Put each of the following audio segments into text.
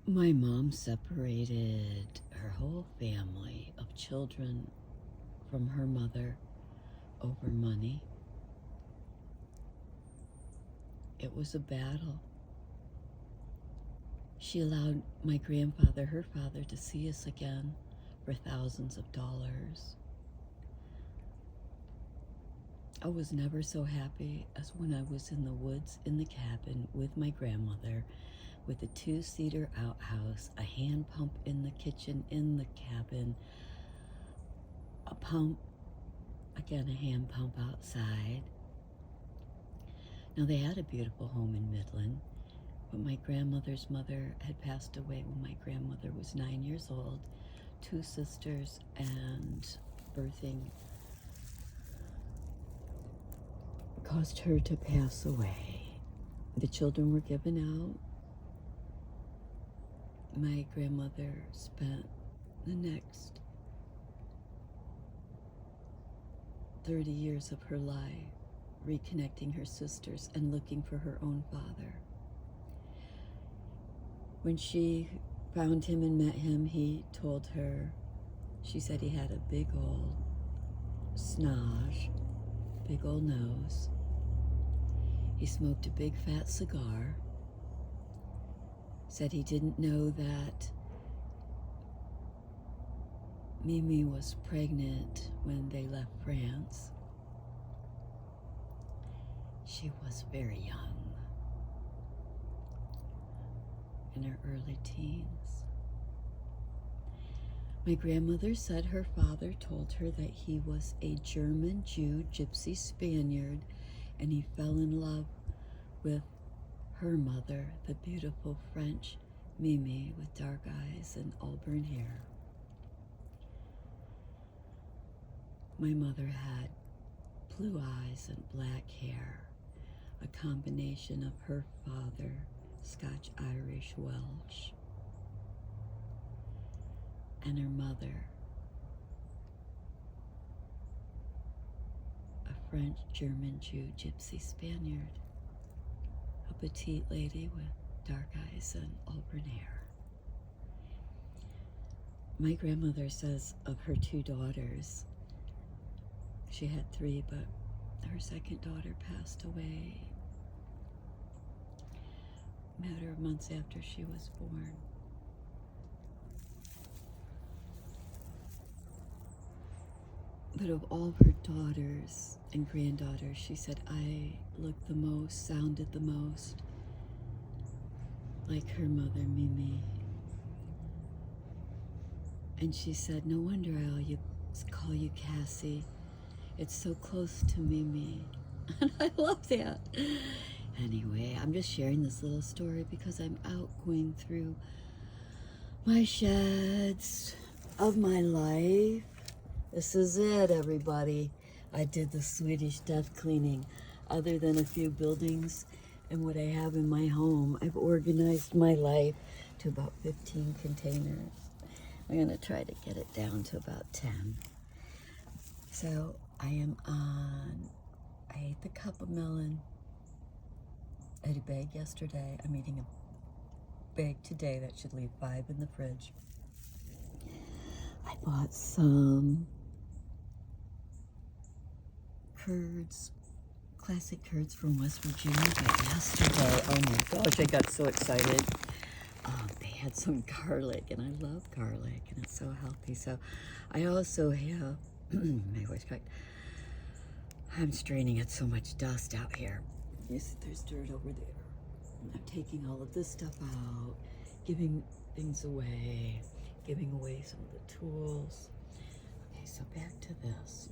My mom separated her whole family of children from her mother over money. It was a battle. She allowed my grandfather, her father, to see us again for thousands of dollars. I was never so happy as when I was in the woods in the cabin with my grandmother, with a two-seater outhouse, a hand pump in the kitchen in the cabin, a pump, again a hand pump outside. Now they had a beautiful home in Midland, but my grandmother's mother had passed away when my grandmother was 9 years old, two sisters, and birthing caused her to pass away. The children were given out. My grandmother spent the next 30 years of her life reconnecting her sisters and looking for her own father. When she found him and met him, he told her, she said he had a big old snosh, big old nose. He smoked a big fat cigar. Said he didn't know that Mimi was pregnant when they left France. She was very young, in her early teens. My grandmother said her father told her that he was a German Jew, gypsy Spaniard, and he fell in love with her mother, the beautiful French Mimi with dark eyes and auburn hair. My mother had blue eyes and black hair, a combination of her father, Scotch, Irish, Welsh, and her mother, a French, German, Jew, gypsy Spaniard, a petite lady with dark eyes and auburn hair. My grandmother says of her two daughters, she had three, but her second daughter passed away a matter of months after she was born. But of all her daughters and granddaughters, she said I looked the most, sounded the most like her mother, Mimi. And she said, no wonder I call you Cassie. It's so close to Mimi. And I love that. Anyway, I'm just sharing this little story because I'm out going through my sheds of my life. This is it, everybody. I did the Swedish death cleaning. Other than a few buildings and what I have in my home, I've organized my life to about 15 containers. I'm gonna try to get it down to about 10. So I ate the cup of melon. I ate a bag yesterday. I'm eating a bag today that should leave 5 in the fridge. I bought some curds, classic curds from West Virginia, but yesterday, oh my gosh, I got so excited. They had some garlic, and I love garlic, and it's so healthy. So I also have, my voice cracked. I'm straining at so much dust out here. You see, there's dirt over there. I'm taking all of this stuff out, giving things away, giving away some of the tools. Okay, so back to this.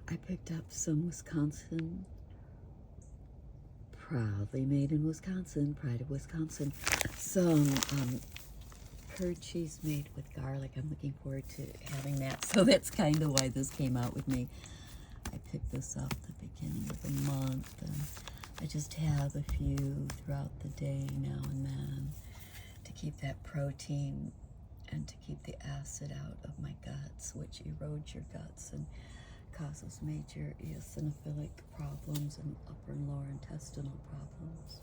I picked up some Wisconsin, proudly made in Wisconsin, pride of Wisconsin, some curd cheese made with garlic. I'm looking forward to having that. So that's kind of why this came out with me. I picked this up the beginning of the month, and I just have a few throughout the day now and then to keep that protein and to keep the acid out of my guts, which erodes your guts and causes major eosinophilic problems and upper and lower intestinal problems.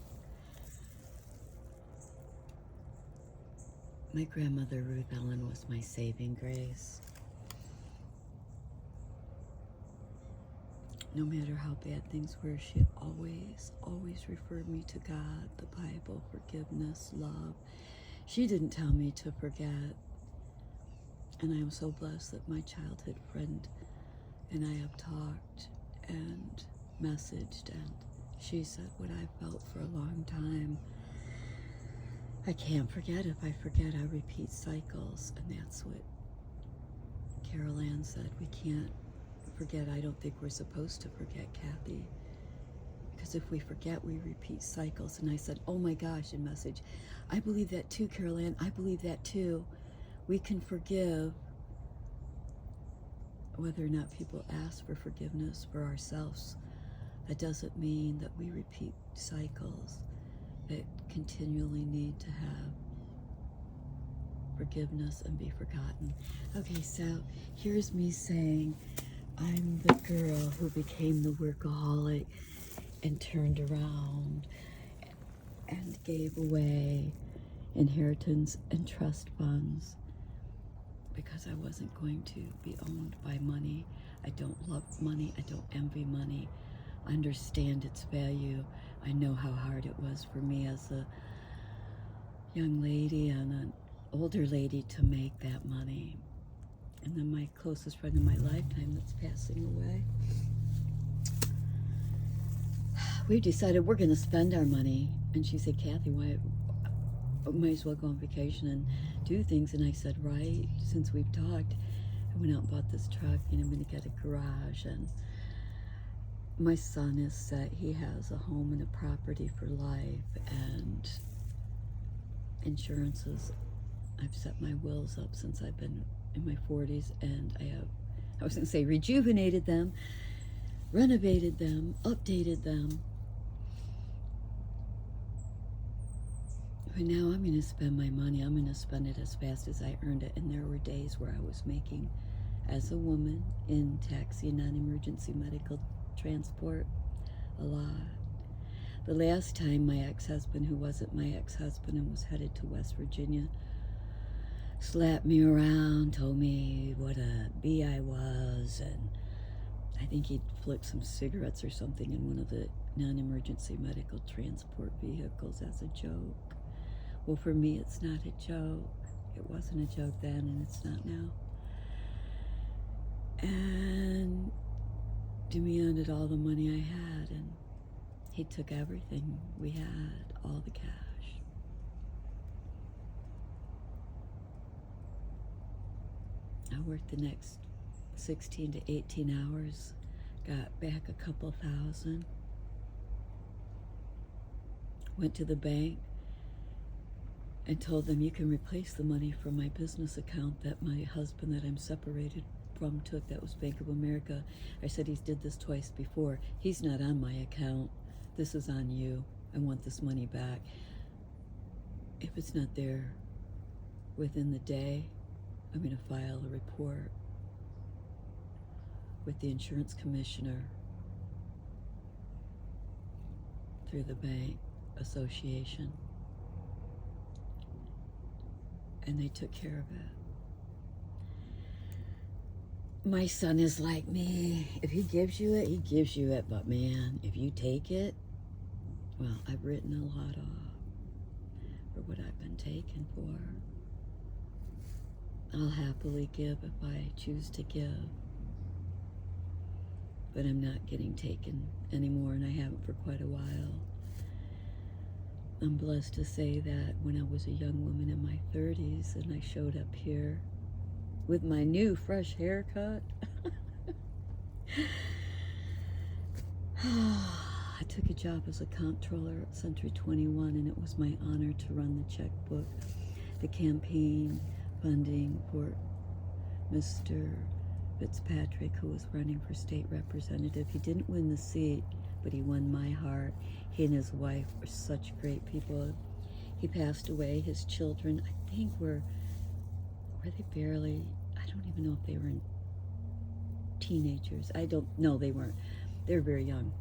My grandmother Ruth Ellen was my saving grace. No matter how bad things were, she always referred me to God, the Bible, forgiveness, love. She didn't tell me to forget. And I am so blessed that my childhood friend and I have talked and messaged, and she said what I felt for a long time. I can't forget. If I forget, I repeat cycles. And that's what Carol Ann said. We can't forget. I don't think we're supposed to forget, Kathy. Because if we forget, we repeat cycles. And I said, oh my gosh, in message, I believe that too, Carol Ann. I believe that too. We can forgive whether or not people ask for forgiveness for ourselves. That doesn't mean that we repeat cycles that continually need to have forgiveness and be forgotten. Okay, so here's me saying, I'm the girl who became the workaholic and turned around and gave away inheritance and trust funds because I wasn't going to be owned by money. I don't love money. I don't envy money. I understand its value. I know how hard it was for me as a young lady and an older lady to make that money. And then my closest friend in my lifetime that's passing away, we decided we're going to spend our money. And she said, Kathy, why? I might as well go on vacation and do things. And I said, right, since we've talked, I went out and bought this truck and I'm going to get a garage. And my son is set. He has a home and a property for life and insurances. I've set my wills up since I've been in my 40s, and I was going to say rejuvenated them, renovated them, updated them. But now I'm going to spend my money. I'm going to spend it as fast as I earned it. And there were days where I was making, as a woman in taxi and non-emergency medical transport, a lot. The last time my ex-husband, who wasn't my ex-husband and was headed to West Virginia, slapped me around, told me what a bee I was, and I think he'd flicked some cigarettes or something in one of the non-emergency medical transport vehicles as a joke. Well, for me, it's not a joke. It wasn't a joke then, and it's not now. And demanded all the money I had, and he took everything we had, all the cash. I worked the next 16 to 18 hours, got back a couple thousand, went to the bank and told them, you can replace the money from my business account that my husband that I'm separated from took. That was Bank of America. I said, he's did this twice before. He's not on my account. This is on you. I want this money back. If it's not there within the day, I'm going to file a report with the insurance commissioner through the bank association. And they took care of it. My son is like me. If he gives you it, he gives you it. But man, if you take it, well, I've written a lot off for what I've been taken for. I'll happily give if I choose to give. But I'm not getting taken anymore, and I haven't for quite a while. I'm blessed to say that when I was a young woman in my 30s and I showed up here with my new fresh haircut, I took a job as a comptroller at Century 21, and it was my honor to run the checkbook, the campaign funding for Mr. Fitzpatrick, who was running for state representative. He didn't win the seat, but he won my heart. He and his wife were such great people. He passed away. His children, I think, were they barely, I don't even know if they were teenagers. I don't know, they weren't. They were very young.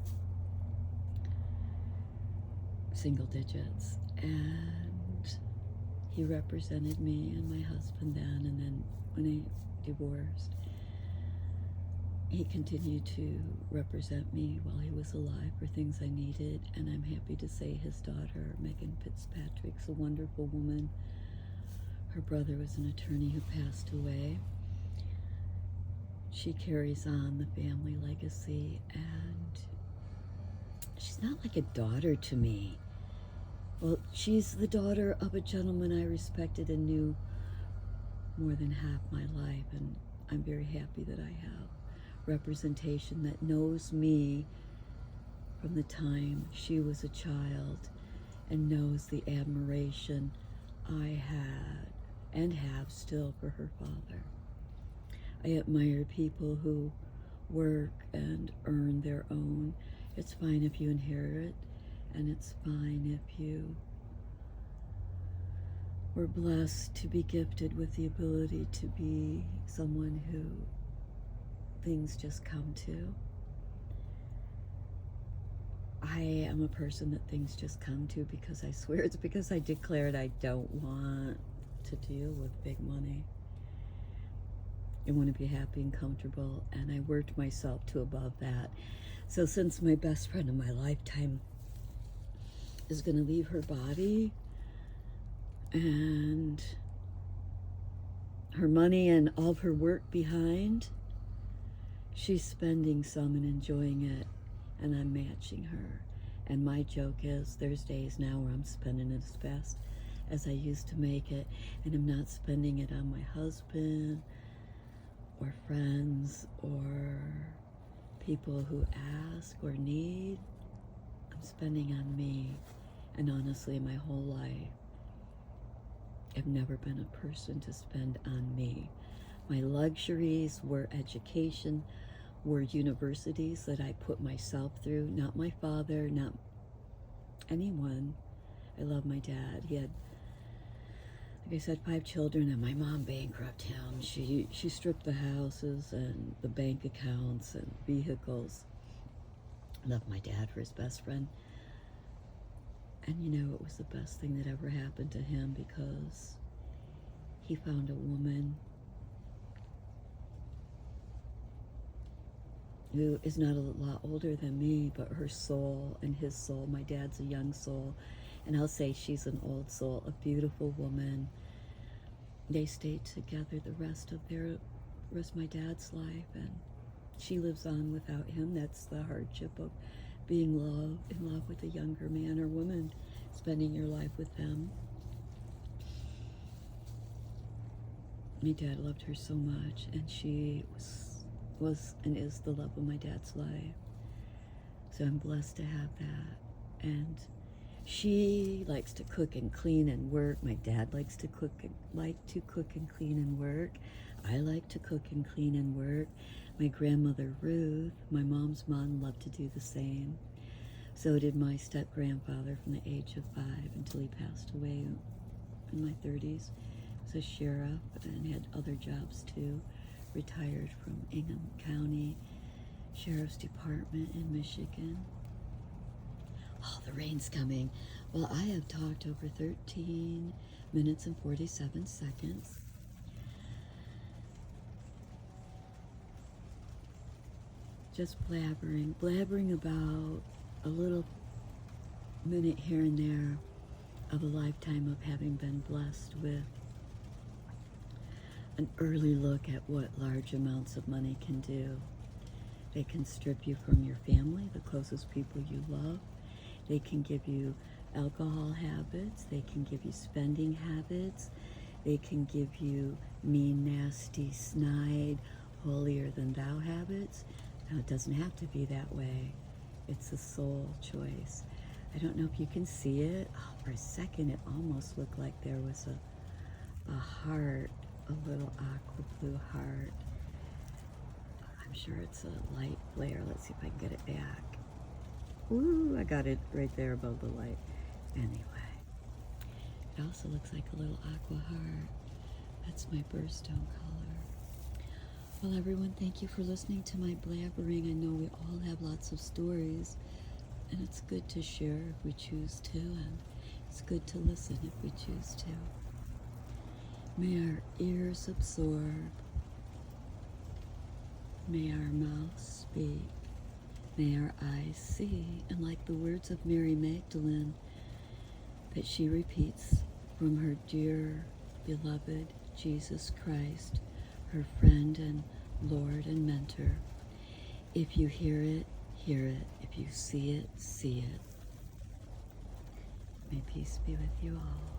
Single digits. And He represented me and my husband then, and then when I divorced, he continued to represent me while he was alive for things I needed. And I'm happy to say his daughter, Megan Fitzpatrick's a wonderful woman. Her brother was an attorney who passed away. She carries on the family legacy, and she's not like a daughter to me. Well, she's the daughter of a gentleman I respected and knew more than half my life, and I'm very happy that I have representation that knows me from the time she was a child and knows the admiration I had and have still for her father. I admire people who work and earn their own. It's fine if you inherit, and it's fine if you were blessed to be gifted with the ability to be someone who things just come to. I am a person that things just come to because I swear it's because I declared I don't want to deal with big money. I want to be happy and comfortable, and I worked myself to above that. So since my best friend of my lifetime is going to leave her body and her money and all of her work behind, she's spending some and enjoying it, and I'm matching her. And my joke is there's days now where I'm spending it as fast as I used to make it, and I'm not spending it on my husband or friends or people who ask or need. I'm spending on me. And honestly, my whole life, I've never been a person to spend on me. My luxuries were education, were universities that I put myself through, not my father, not anyone. I love my dad. He had, like I said, 5 children, and my mom bankrupted him. She stripped the houses and the bank accounts and vehicles. I love my dad for his best friend. And you know, it was the best thing that ever happened to him because he found a woman who is not a lot older than me, but her soul and his soul, my dad's a young soul, and I'll say she's an old soul, a beautiful woman. They stayed together the rest of my dad's life, and she lives on without him. That's the hardship of being in love with a younger man or woman, spending your life with them. My dad loved her so much, and she was and is the love of my dad's life. So I'm blessed to have that. And she likes to cook and clean and work. My dad likes to cook and clean and work. I like to cook and clean and work. My grandmother Ruth, my mom's mom, loved to do the same. So did my step-grandfather from the age of 5 until he passed away in my 30s. He was a sheriff and had other jobs too. Retired from Ingham County Sheriff's Department in Michigan. Oh, the rain's coming. Well, I have talked over 13 minutes and 47 seconds. Just blabbering about a little minute here and there of a lifetime of having been blessed with an early look at what large amounts of money can do. They can strip you from your family, the closest people you love. They can give you alcohol habits. They can give you spending habits. They can give you mean, nasty, snide, holier than thou habits. Now, it doesn't have to be that way. It's a soul choice. I don't know if you can see it. Oh, for a second, it almost looked like there was a heart, a little aqua blue heart. I'm sure it's a light flare. Let's see if I can get it back. Ooh, I got it right there above the light. Anyway, it also looks like a little aqua heart. That's my birthstone color. Well, everyone, thank you for listening to my blabbering. I know we all have lots of stories, and it's good to share if we choose to, and it's good to listen if we choose to. May our ears absorb. May our mouths speak. May our eyes see. And like the words of Mary Magdalene that she repeats from her dear, beloved Jesus Christ, her friend and Lord and mentor, if you hear it, hear it. If you see it, see it. May peace be with you all.